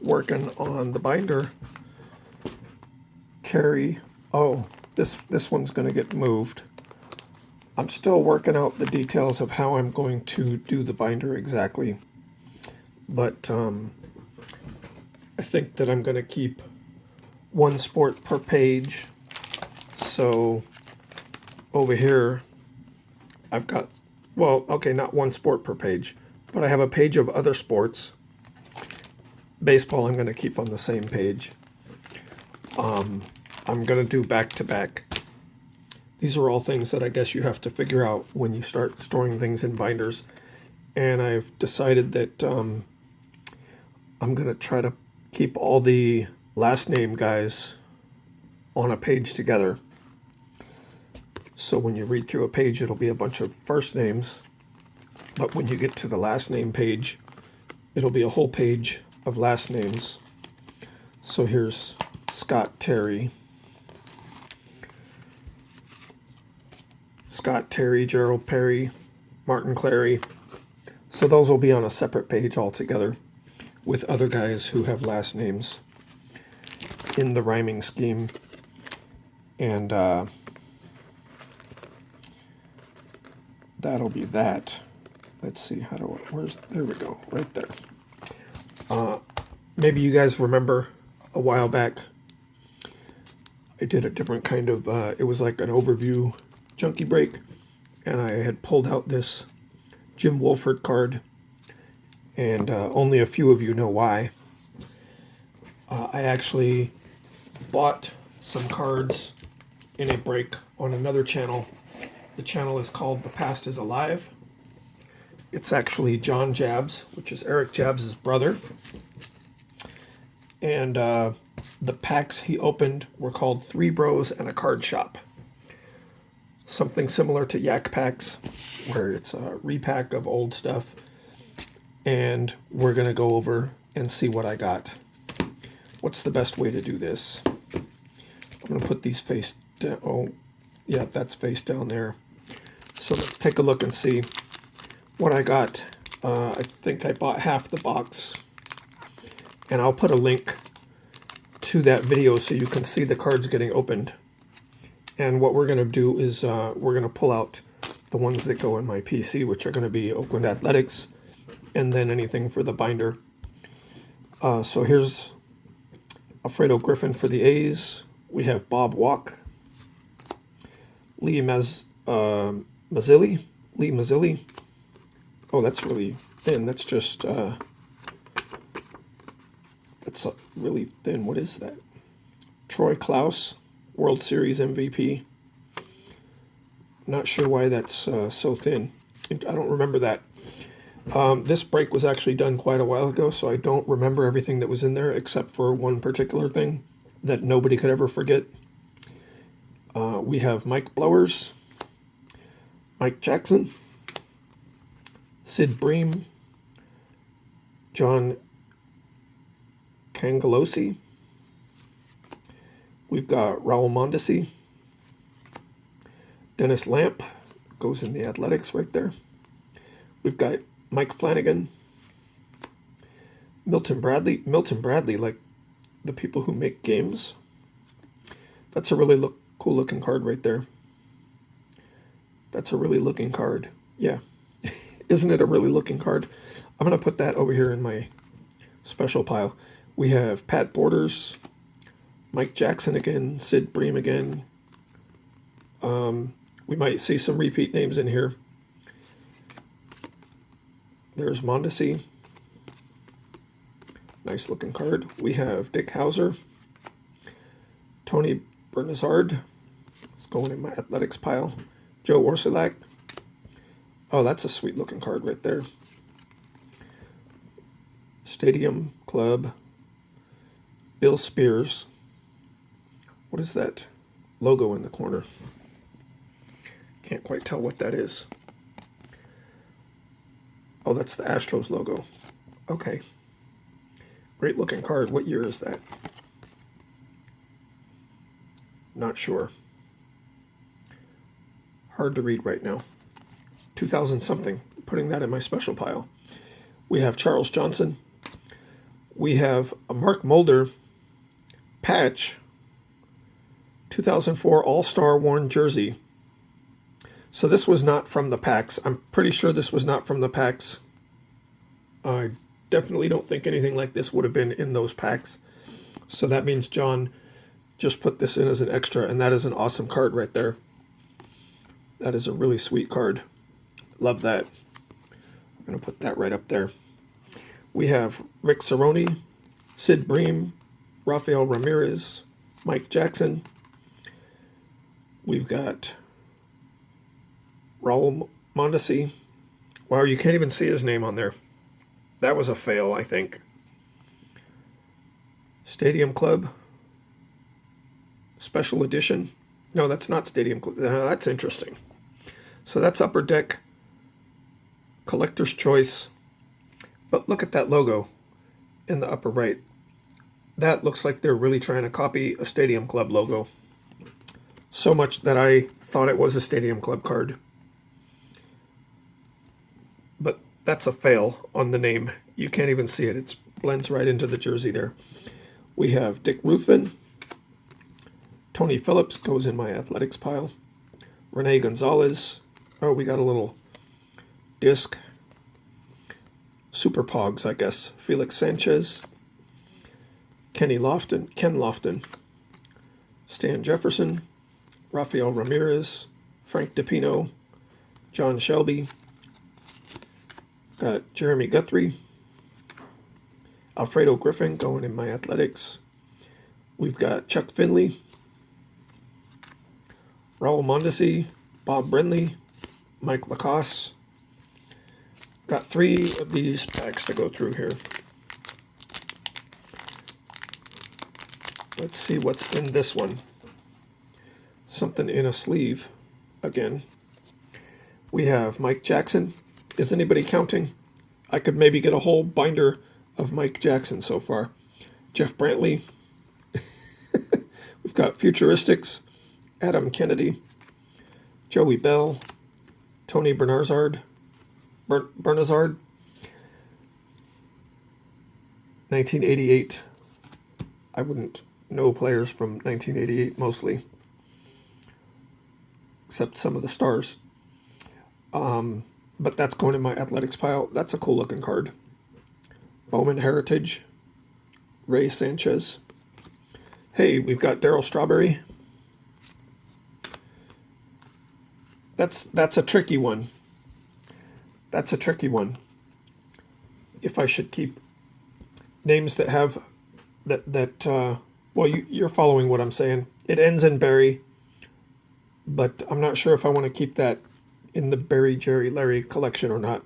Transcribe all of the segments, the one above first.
working on the binder carry. Oh, this one's going to get moved. I'm still working out the details of how I'm going to do the binder exactly, but I think that I'm going to keep one sport per page. So over here I've got, well, okay, not one sport per page, but I have a page of other sports. Baseball I'm going to keep on the same page. I'm going to do back-to-back. These are all things that I guess you have to figure out when you start storing things in binders. And I've decided that I'm going to try to keep all the last name guys on a page together. So when you read through a page, it'll be a bunch of first names. But when you get to the last name page, it'll be a whole page of last names. So here's Scott Terry. Scott Terry, Gerald Perry, Martin Clary. So those will be on a separate page altogether with other guys who have last names in the rhyming scheme. And that'll be that. Let's see, how do I, there we go, right there. Maybe you guys remember a while back, I did a different kind of, it was like an overview Junkie Break, and I had pulled out this Jim Wolford card, and only a few of you know why. I actually bought some cards in a break on another channel. The channel is called The Past is Alive. It's actually John Jabs, which is Eric Jabs' brother. And the packs he opened were called Three Bros and a Card Shop. Something similar to Yak Packs, where it's a repack of old stuff. And we're going to go over and see what I got. What's the best way to do this? I'm going to put these face down. Oh, yeah, that's face down there. So let's take a look and see what I got. I think I bought half the box. And I'll put a link to that video so you can see the cards getting opened. And what we're going to do is we're going to pull out the ones that go in my PC, which are going to be Oakland Athletics, and then anything for the binder. So here's Alfredo Griffin for the A's. We have Bob Walk, Lee Mazzilli. Oh, that's really thin. That's just that's really thin. What is that? Troy Klaus, World Series MVP. Not sure why that's so thin. I don't remember that. This break was actually done quite a while ago, so I don't remember everything that was in there except for one particular thing that nobody could ever forget. We have Mike Blowers, Mike Jackson, Sid Bream, John Cangelosi. We've got Raul Mondesi, Dennis Lamp, goes in the Athletics right there. We've got Mike Flanagan, Milton Bradley, like the people who make games. That's a really cool looking card right there. That's a really looking card. Yeah. Isn't it a really looking card? I'm going to put that over here in my special pile. We have Pat Borders, Mike Jackson again, Sid Bream again. We might see some repeat names in here. There's Mondesi. Nice looking card. We have Dick Hauser, Tony Bernazard. It's going in my Athletics pile. Joe Orsulak. Oh, that's a sweet looking card right there. Stadium Club. Bill Spears. What is that logo in the corner? Can't quite tell what that is. Oh, that's the Astros logo. Okay. Great looking card. What year is that? Not sure. Hard to read right now. 2000 something. Putting that in my special pile. We have Charles Johnson, We have a Mark Mulder patch 2004 All-Star worn jersey. So this was not from the packs. I'm pretty sure this was not from the packs. I definitely don't think anything like this would have been in those packs. So that means John just put this in as an extra, and that is an awesome card right there. That is a really sweet card. Love that. I'm going to put that right up there. We have Rick Cerrone, Sid Bream, Rafael Ramirez, Mike Jackson. We've got Raul Mondesi. Wow, you can't even see his name on there. That was a fail, I think. Stadium Club. Special Edition. No, that's not Stadium Club. That's interesting. So that's Upper Deck. Collector's Choice. But look at that logo in the upper right. That looks like they're really trying to copy a Stadium Club logo. So much that I thought it was a Stadium Club card. But that's a fail on the name. You can't even see it. It blends right into the jersey there. We have Dick Ruthven. Tony Phillips goes in my athletics pile. Rene Gonzalez. Oh, we got a little disc. Super Pogs, I guess. Felix Sanchez. Ken Lofton. Stan Jefferson. Rafael Ramirez. Frank DiPino. John Shelby. Got Jeremy Guthrie. Alfredo Griffin going in my athletics. We've got Chuck Finley. Raul Mondesi. Bob Brenly. Mike Lacoste. Got 3 of these packs to go through here. Let's see what's in this one. Something in a sleeve again. We have Mike Jackson. Is anybody counting? I could maybe get a whole binder of Mike Jackson so far. Jeff Brantley. We've got Futuristics. Adam Kennedy. Joey Bell. Tony Bernazard. 1988. I wouldn't know players from 1988 mostly, except some of the stars. But that's going in my athletics pile. That's a cool looking card. Bowman Heritage. Ray Sanchez. Hey, we've got Darryl Strawberry. That's a tricky one. That's a tricky one. If I should keep names that have well, you're following what I'm saying. It ends in Barry, but I'm not sure if I want to keep that in the Barry, Jerry, Larry collection or not.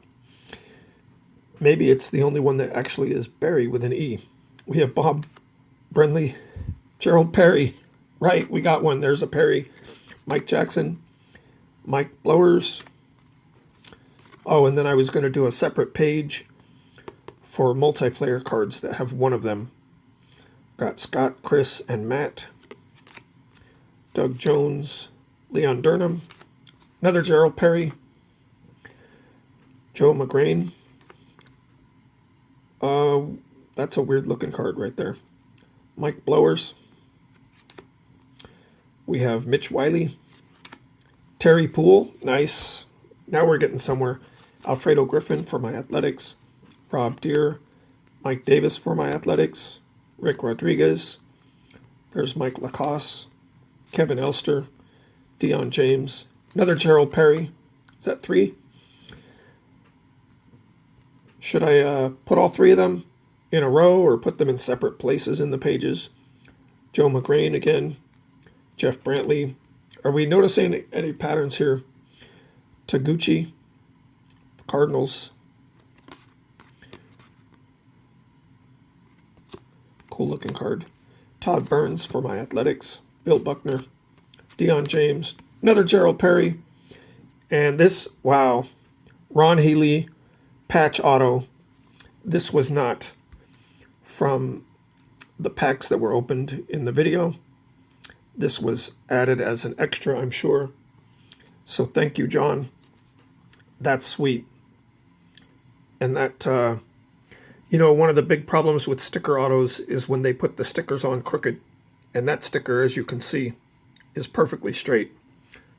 Maybe it's the only one that actually is Barry with an E. We have Bob Brenly, Gerald Perry. Right, we got one. There's a Perry. Mike Jackson, Mike Blowers. Oh, and then I was going to do a separate page for multiplayer cards that have one of them. Got Scott, Chris, and Matt. Doug Jones, Leon Durham. Another Gerald Perry. Joe McGrain. That's a weird looking card right there. Mike Blowers. We have Mitch Wiley. Terry Poole. Nice. Now we're getting somewhere. Alfredo Griffin for my athletics. Rob Deere. Mike Davis for my athletics. Rick Rodriguez. There's Mike Lacoste. Kevin Elster. Deion James. Another Gerald Perry. Is that 3? Should I put all 3 of them in a row or put them in separate places in the pages? Joe McGrain again. Jeff Brantley. Are we noticing any patterns here? Taguchi. The Cardinals. Cool looking card. Todd Burns for my athletics. Bill Buckner. Deion James. Another Gerald Perry. And this, wow. Ron Healy. Patch auto. This was not from the packs that were opened in the video. This was added as an extra, I'm sure. So thank you, John. That's sweet. And that You know, one of the big problems with sticker autos is when they put the stickers on crooked. And that sticker, as you can see, is perfectly straight.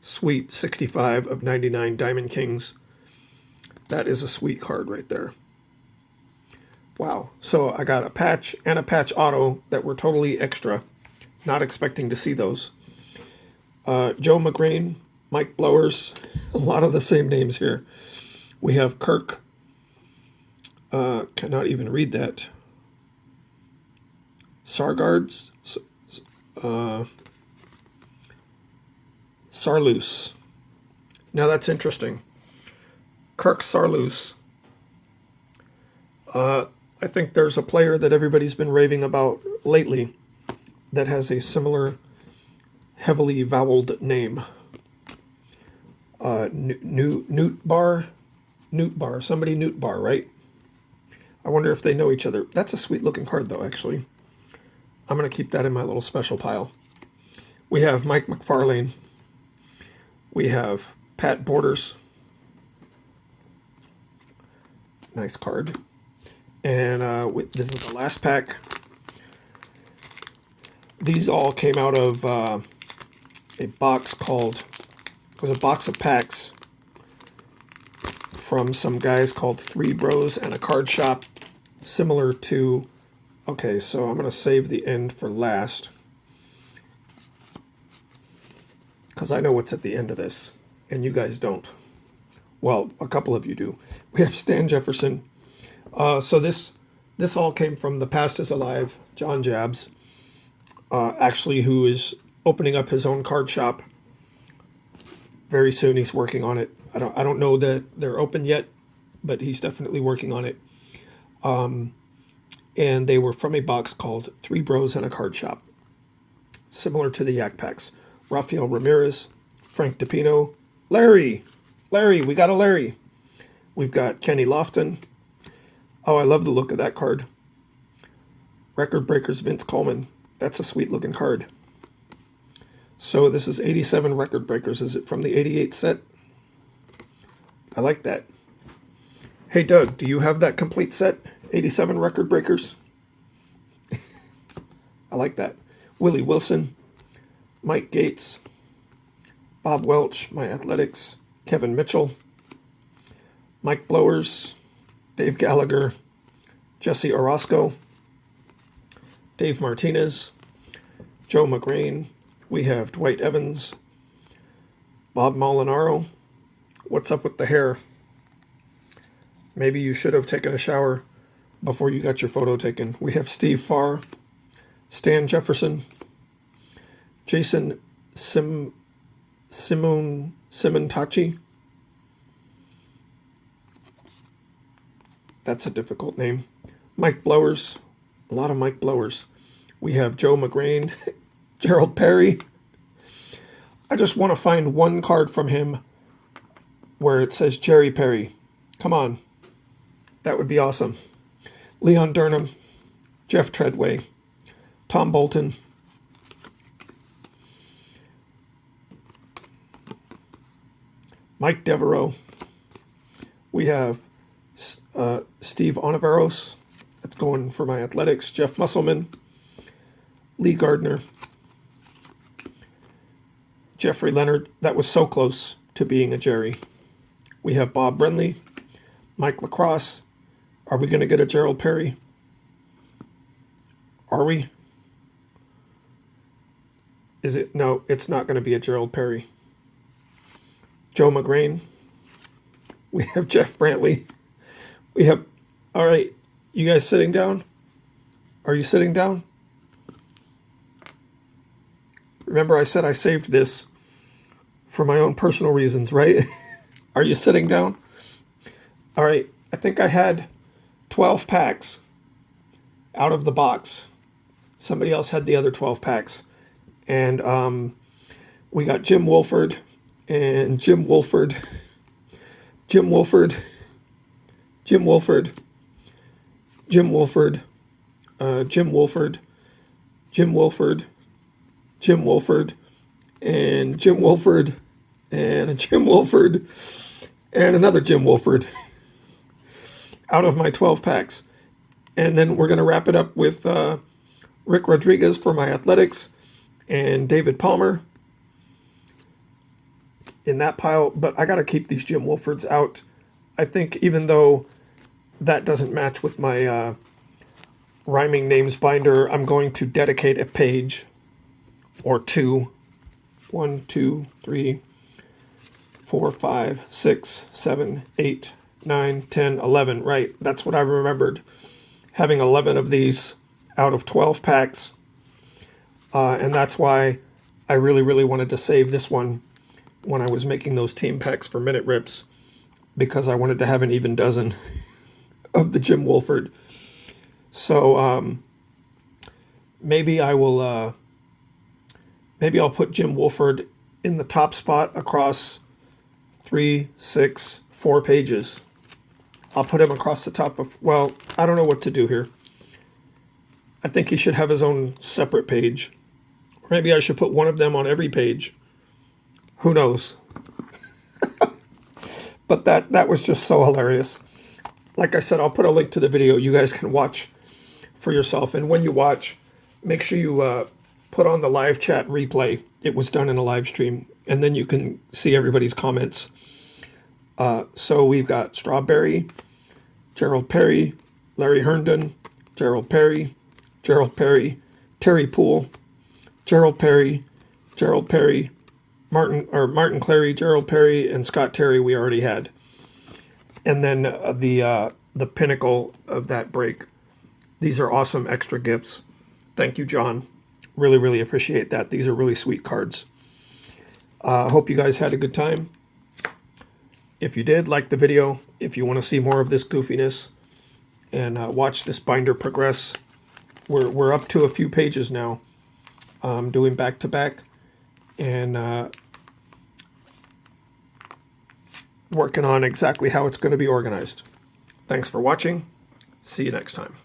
Sweet 65 of 99 Diamond Kings. That is a sweet card right there. Wow. So I got a patch and a patch auto that were totally extra. Not expecting to see those. Joe McGrain, Mike Blowers, a lot of the same names here. We have Kirk. Cannot even read that. Sargards. Sarloos. Now that's interesting. Kirk Sarloos. I think there's a player that everybody's been raving about lately that has a similar heavily voweled name. Newt Bar? Somebody Newt Bar, right? I wonder if they know each other. That's a sweet looking card though, actually. I'm going to keep that in my little special pile. We have Mike McFarlane. We have Pat Borders. Nice card. And this is the last pack. These all came out of a box called, it was a box of packs from some guys called Three Bros and a Card Shop, similar to, okay, so I'm going to save the end for last, because I know what's at the end of this, and you guys don't. Well, a couple of you do. We have Stan Jefferson. So this all came from The Past is Alive, John Jabs, actually, who is opening up his own card shop very soon. He's working on it. I don't know that they're open yet, but he's definitely working on it. And they were from a box called Three Bros and a Card Shop, similar to the Yak Packs. Rafael Ramirez, Frank DePino, Larry, we got a Larry. We've got Kenny Lofton. Oh, I love the look of that card. Record Breakers Vince Coleman. That's a sweet looking card. So this is 87 Record Breakers. Is it from the 88 set? I like that. Hey Doug, do you have that complete set? 87 Record Breakers? I like that. Willie Wilson, Mike Gates, Bob Welch, My Athletics, Kevin Mitchell, Mike Blowers, Dave Gallagher, Jesse Orozco, Dave Martinez, Joe McGrain. We have Dwight Evans, Bob Molinaro. What's up with the hair? Maybe you should have taken a shower before you got your photo taken. We have Steve Farr, Stan Jefferson, Jason Simontachi. That's a difficult name. Mike Blowers. A lot of Mike Blowers. We have Joe McGrain, Gerald Perry. I just want to find one card from him where it says Jerry Perry. Come on. That would be awesome. Leon Durham, Jeff Treadway, Tom Bolton, Mike Devereaux. We have Steve Oniveros. That's going for My Athletics. Jeff Musselman, Lee Gardner, Jeffrey Leonard. That was so close to being a Jerry. We have Bob Brenly, Mike Lacrosse. Are we going to get a Gerald Perry? Are we? Is it? No, it's not going to be a Gerald Perry. Joe McGrain. We have Jeff Brantley. We have, all right, you guys sitting down? Are you sitting down? Remember I said I saved this for my own personal reasons, right? Are you sitting down? All right, I think I had 12 packs out of the box. Somebody else had the other 12 packs. And we got Jim Wolford and Jim Wolford, Jim Wolford, Jim Wolford, Jim Wolford, Jim Wolford, Jim Wolford, Jim Wolford, and Jim Wolford, and a Jim Wolford, and another Jim Wolford out of my 12 packs. And then we're going to wrap it up with Rick Rodriguez for my athletics and David Palmer in that pile. But I got to keep these Jim Wolfords out. I think even though that doesn't match with my rhyming names binder, I'm going to dedicate a page or two. 1, 2, 3, 4, 5, 6, 7, 8, 9, 10, 11. Right, that's what I remembered. Having 11 of these out of 12 packs. And that's why I really, really wanted to save this one when I was making those team packs for Minute Rips, because I wanted to have an even dozen of the Jim Wolford. So maybe I will... maybe I'll put Jim Wolford in the top spot across 3, 6, 4 pages. I'll put him across the top of, well, I don't know what to do here. I think he should have his own separate page. Or maybe I should put one of them on every page. Who knows? But that was just so hilarious. Like I said, I'll put a link to the video. You guys can watch for yourself. And when you watch, make sure you put on the live chat replay. It was done in a live stream. And then you can see everybody's comments. So we've got Strawberry, Gerald Perry, Larry Herndon, Gerald Perry, Terry Poole, Gerald Perry, Martin Clary, Gerald Perry, and Scott Terry we already had. And then the pinnacle of that break. These are awesome extra gifts. Thank you, John. Really, really appreciate that. These are really sweet cards. I hope you guys had a good time. If you did, like the video. If you want to see more of this goofiness and watch this binder progress, we're up to a few pages now. I'm doing back-to-back and working on exactly how it's going to be organized. Thanks for watching. See you next time.